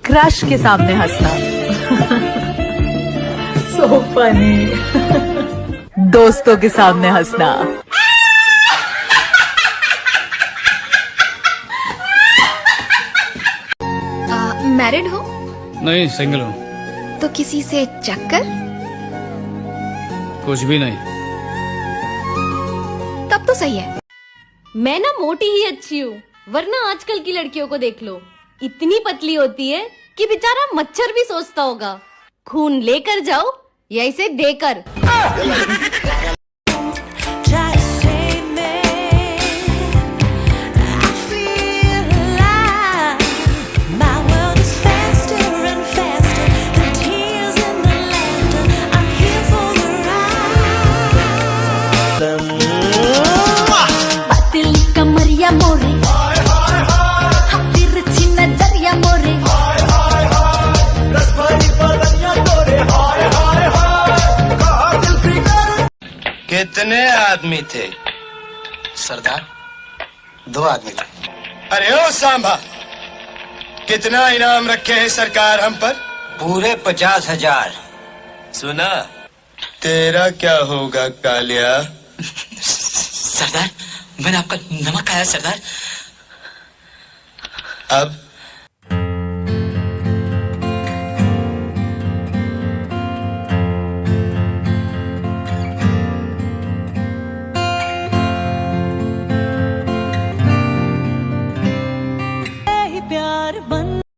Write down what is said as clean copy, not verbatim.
Crush के सामने हंसना। So funny. दोस्तों के सामने हंसना। मैरिड हो? नहीं, सिंगल हूँ। तो किसी से चक्कर? कुछ भी नहीं। तब तो सही है। मैं ना मोटी ही अच्छी हूँ, वरना आजकल की लड़कियों को देख लो, इतनी पतली होती है कि बेचारा मच्छर भी सोचता होगा खून लेकर जाओ या इसे देकर। कमरिया मोरे, तिरछी नजरिया मोरे, कितने आदमी थे? सरदार 2 आदमी थे। अरे ओ सांभा, कितना इनाम रखे हैं सरकार हम पर? पूरे 50,000। सुना? तेरा क्या होगा कालिया? सरदार, मैंने आपका नमक खाया सरदार। अब